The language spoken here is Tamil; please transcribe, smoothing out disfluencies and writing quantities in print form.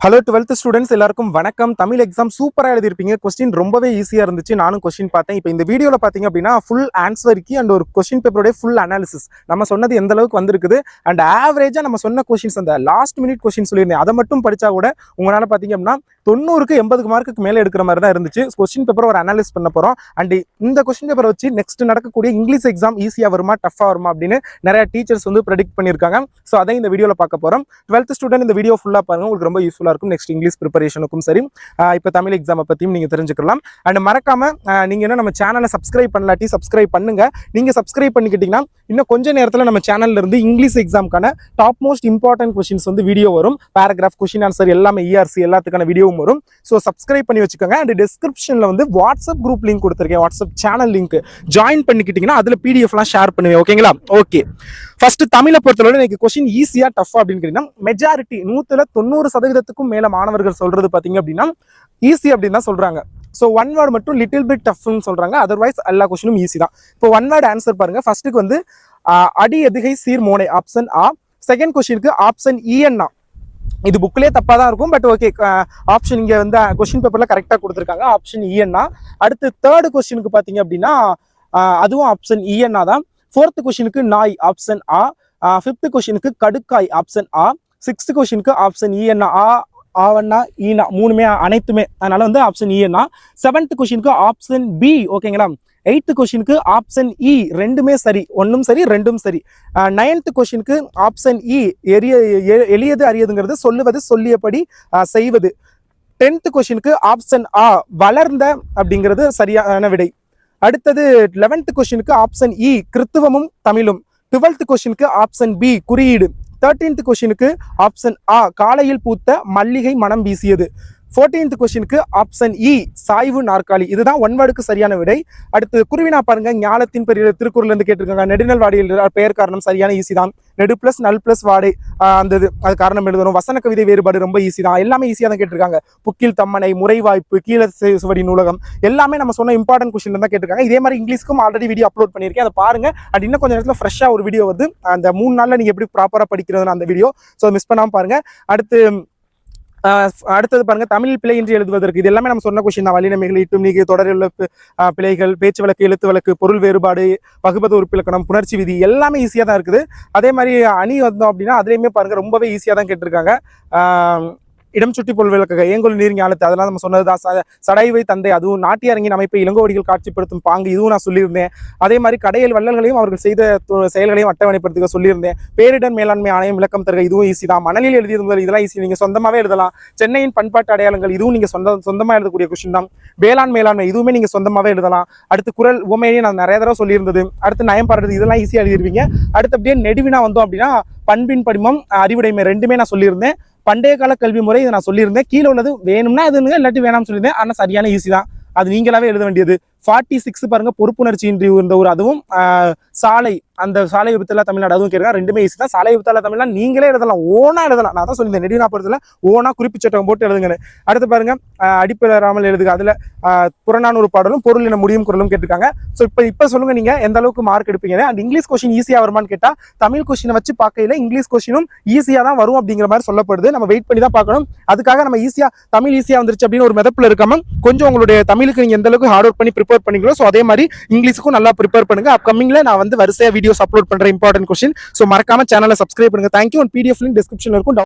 ஹலோ 12th ஸ்டூடெண்ட்ஸ் எல்லாருக்கும் வணக்கம். தமிழ் எக்ஸாம் சூப்பராக எழுதிருப்பீங்க. கொஸ்டின் ரொம்பவே ஈஸியாக இருந்துச்சு. நானும் கொஸ்டின் பார்த்தேன். இப்போ இந்த வீடியோவில் பார்த்தீங்க அப்படின்னா ஃபுல் ஆன்சர் கீ அண்ட் ஒரு கொஸ்டின் பேப்பரோட ஃபுல் அனாலிசிஸ் நம்ம சொன்னது எந்த அளவுக்கு வந்திருக்குது அண்ட் ஆவரேஜாக நம்ம சொன்ன கொஸ்டின்ஸ் அந்த லாஸ்ட் மினிட் கொஸ்டின் சொல்லியிருந்தேன். அதை மட்டும் படித்தா கூட உங்களால் பார்த்தீங்க அப்படின்னா 90க்கு 80 மார்க்குக்கு மேலே எடுக்கிற மாதிரி தான் இருந்துச்சு. கொஸ்டின் பேப்பர் ஒரு அனாலிஸ் பண்ண போகிறோம். அண்ட் இந்த கொஸ்டின் பேப்பரை வச்சு நெக்ஸ்ட் நடக்கக்கூடிய இங்கிலீஷ் எக்ஸாம் ஈஸியாக வருமா டஃபாக வருமா அப்படின்னு நிறைய டீச்சர்ஸ் வந்து ப்ரெடிக்ட் பண்ணியிருக்காங்க. ஸோ அதை இந்த வீடியோவில் பார்க்க போகிறோம். 12th ஸ்டூடெண்ட் இந்த வீடியோ ஃபுல்லாக பாருங்கள், உங்களுக்கு ரொம்ப யூஸ்ஃபுல்லாக இருக்கும். நெக்ஸ்ட் இங்கிலீஷ் ப்ரிப்பரேஷனுக்கும் சரி, இப்போ தமிழ் எக்ஸாமை பற்றியும் நீங்கள் தெரிஞ்சுக்கலாம். அண்ட் மறக்காம நீங்கள் என்ன நம்ம சேனலை சப்ஸ்கிரைப் பண்ணலாட்டி சப்ஸ்கிரைப் பண்ணுங்க. நீங்கள் சப்ஸ்கிரைப் பண்ணிக்கிட்டீங்கன்னா இன்னும் கொஞ்ச நேரத்தில் நம்ம சேனல்ல இருந்து இங்கிலீஷ் எக்ஸாம்க்கான டாப் மோஸ்ட் இம்பார்ட்டன்ட் கொஸ்டின்ஸ் வந்து வீடியோ வரும். பேராகிராஃப், கொஸ்டின் ஆன்சர் எல்லாமே ERC எல்லாத்துக்கான வீடியோவும் வரும். ஸோ சப்ஸ்கிரைப் பண்ணி வச்சுக்கோங்க. அண்ட் டிஸ்கிரிப்ஷனில் வந்து வாட்ஸ்அப் குரூப் லிங்க் கொடுத்துருக்கேன், வாட்ஸ்அப் சேனல் லிங்க் ஜாயின் பண்ணிக்கிட்டீங்கன்னா அதில் PDF-லாம் ஷேர் பண்ணுவேன். ஓகேங்களா? ஓகே, ஃபர்ஸ்ட் தமிழை பொறுத்தவரை எனக்கு கொஸ்டின் ஈஸியா டஃபா அப்படின்னு கேட்டீங்கன்னா மெஜாரிட்டி 190% மேல மாணவர்கள் சொல்றது பாத்தீங்க அப்படின்னா ஈஸி அப்படின்னு தான் சொல்றாங்க. ஸோ ஒன் வேர்டு மட்டும் லிட்டில் பிட் டஃப்னு சொல்றாங்க. அதர்வைஸ் எல்லா கொஸ்டினும் ஈஸி தான். இப்போ ஒன் வேர்டு ஆன்சர் பாருங்க. ஃபர்ஸ்ட்டுக்கு வந்து அடி எதுகை சீர் மோனை ஆப்ஷன் ஆ. செகண்ட் கொஸ்டினுக்கு ஆப்ஷன் ENA. இது புக்லேயே தப்பா தான் இருக்கும், பட் ஓகே, ஆப்ஷன் இங்க வந்து கொஸ்டின் பேப்பர்ல கரெக்டா கொடுத்துருக்காங்க. Option ENA. அடுத்து தேர்ட் கொஸ்டினுக்கு பாத்தீங்க அப்படின்னா அதுவும் ஆப்ஷன் ENA தான். ஃபோர்த் கொஸ்டினுக்கு நாய் ஆப்ஷன் ஆ. ஃபிஃப்த் கொஸ்டினுக்கு கடுக்காய் ஆப்ஷன் ஆ. சிக்ஸ்த் கொஸ்டினுக்கு ஆப்ஷன் ENA ஆவண்ணா ஈனா மூணுமே அனைத்துமே, அதனால வந்து ஆப்ஷன் ENA. செவன்த் கொஸ்டினுக்கு ஆப்ஷன் B. ஓகேங்களா? எயித்து கொஸ்டினுக்கு ஆப்ஷன் E ரெண்டுமே சரி, ஒன்றும் சரி ரெண்டும் சரி. நைன்த் கொஸ்டினுக்கு ஆப்ஷன் E எளியது அரியதுங்கிறது சொல்லுவது சொல்லியபடி செய்வது. 10th கொஸ்டினுக்கு ஆப்ஷன் ஆ வளர்ந்த அப்படிங்கிறது சரியான விடை. அடுத்தது 11th கொஸ்டினுக்கு ஆப்ஷன் E கிறித்துவமும் தமிழும். 12th கொஸ்டினுக்கு ஆப்ஷன் B குறியீடு. 13th கொஸ்டினுக்கு ஆப்ஷன் ஆ காலையில் பூத்த மல்லிகை மனம் வீசியது. 14th கொஸ்டினுக்கு ஆப்ஷன் E சாய்வு நாற்காலி. இதுதான் ஒன் வேர்டுக்கு சரியான விடை. அடுத்து குருவினா பாருங்க, ஞாலத்தின் பெரிய திருக்குறள் இருந்து கேட்டிருக்காங்க. நெடுநல் வாடையில் பெயர் காரணம் சரியான ஈஸி தான். நெடு பிளஸ் நல் பிளஸ் வாடை அந்த அது காரணம் எழுதணும். வசன கவிதை வேறுபாடு ரொம்ப ஈஸி தான். எல்லாமே ஈஸியாக தான் கேட்டிருக்காங்க. புக்கில் தம்மனை, முறைவாய்ப்பு, கீழ சுவடி நூலகம் எல்லாமே நம்ம சொன்ன இம்பார்ட்டன்ட் கொஸ்டின் தான் கேட்டிருக்காங்க. இதே மாதிரி இங்கிலீஷ்க்கும் ஆல்ரெடி வீடியோ அப்லோட் பண்ணியிருக்கேன், அதை பாருங்க. அது இன்னும் கொஞ்சம் நேரத்தில் ஃப்ரெஷ்ஷாக ஒரு வீடியோ வந்து அந்த 3 நாளில் நீங்கள் எப்படி ப்ராப்பராக படிக்கிறதுன்னு அந்த வீடியோ. ஸோ மிஸ் பண்ணாமல் பாருங்க. அடுத்தது பாருங்க, தமிழ் பிழையின்றி எழுதுவதற்கு இது எல்லாமே நம்ம சொன்ன கொஸ்டின் தான். வல்லினமைகள், இட்டும் நீக்கி, தொடரில் பிழைகள், பேச்சு வழக்கு, எழுத்து வழக்கு, பொருள் வேறுபாடு, வகுப்பது உறுப்பிலக்கணம், புணர்ச்சி விதி எல்லாமே ஈஸியாக தான் இருக்குது. அதே மாதிரி அணி வந்தோம் அப்படின்னா அதுலேயுமே பாருங்க ரொம்பவே ஈஸியாக தான் கேட்டிருக்காங்க. இடம் சுட்டி பொருள் விளக்குக, ஏங்கொல் நீர் ஞாலத்து, அதெல்லாம் நம்ம சொன்னதுதான். சடைவை தந்தை, அதுவும் நாட்டியரங்கின் அமைப்பை இளங்கோவடிகள் காட்சிப்படுத்தும் பாங்கு, இதுவும் நான் சொல்லியிருந்தேன். அதே மாதிரி கடையல் வள்ளல்களையும் அவர்கள் செய்த செயல்களையும் அட்டவணைப்படுத்துக சொல்லியிருந்தேன். பேரிடர் மேலாண்மை ஆணையம் விளக்கம் தருக, இதுவும் ஈஸி தான். மணலில் எழுதியிருந்தது இதெல்லாம் ஈஸி, நீங்க சொந்தமாவே எழுதலாம். சென்னையின் பண்பாட்டு அடையாளங்கள், இதுவும் நீங்க சொந்தமா எழுதக்கூடிய கொஸ்டின் தான். வேளாண் மேலாண்மை, இதுவுமே நீங்க சொந்தமாவே எழுதலாம். அடுத்து குரல் உமையை நான் நிறைய தடவை சொல்லியிருந்தது. அடுத்து நயம் பாடுறது, இதெல்லாம் ஈஸியா எழுதிருவீங்க. அடுத்து அப்படியே நெடுவினா வந்தோம் அப்படின்னா பண்பின் படிமம், அறிவுடைமை ரெண்டுமே நான் சொல்லியிருந்தேன். பண்டைய கால கல்வி முறை இதை நான் சொல்லியிருந்தேன். கீழே உள்ளது வேணும்னா அதுங்க, இல்லாட்டி வேணாம்னு சொல்லியிருந்தேன். ஆனால் சரியான ஈஸி தான், அது நீங்களாவே எழுத வேண்டியது. 46 பாருங்க, பொறுப்புணர்ச்சியின்றி இருந்த ஒரு அதுவும் சாலை, அந்த சாலை விபத்துல தமிழ்நாடு அதுவும் கேட்க ரெண்டுமே ஈஸி தான். சாலை விபத்தால தமிழ்நாடு நீங்களே எழுதலாம், ஓனா எழுதலாம். நான் தான் சொல்லியிருந்தேன் நெடுவினா பொறுத்தல ஓனா குறிப்பிச்சட்டம் போட்டு எழுதுங்க. அடுத்து பாருங்க, அடிப்படாமல் எழுதுக, அதுல புறநானூறு பாடலும் பொருள் என முடியும் குரலும் கேட்டிருக்காங்க. ஸோ இப்போ சொல்லுங்க, நீங்க எந்த அளவுக்கு மார்க் எடுப்பீங்க. அண்ட் இங்கிலீஷ் கொஸ்டின் ஈஸியா வருமானு கேட்டா தமிழ் கொஸ்டினை வச்சு பார்க்கையில இங்கிலீஷ் கொஸ்டினும் ஈஸியா தான் வரும் அப்படிங்கிற மாதிரி சொல்லப்படுது. நம்ம வெயிட் பண்ணி தான் பார்க்கணும். அதுக்காக நம்ம ஈஸியா தமிழ் ஈஸியா வந்துருச்சு அப்படின்னு ஒரு மெதப்புல இருக்காம கொஞ்சம் உங்களுடைய தமிழுக்கு நீங்க எந்த அளவுக்கு ஹார்ட் ஒர்க் பண்ணி ப்ரிப்பேர் பண்ணிங்களோ, ஸோ அதே மாதிரி இங்கிலீஷுக்கும் நல்லா ப்ரிப்பேர் பண்ணுங்க. அப்கமிங்ல நான் வந்து வரிசையா வீடியோஸ் அப்லோட் பண்ற இம்பார்ட்டன்ட் கொஸ்டின். ஸோ மறக்காம சேனலை சப்ஸ்கிரைப் பண்ணுங்க. தேங்க்யூ. PDF லிங்க் டிஸ்கிரிப்ஷன்ல இருக்கும்.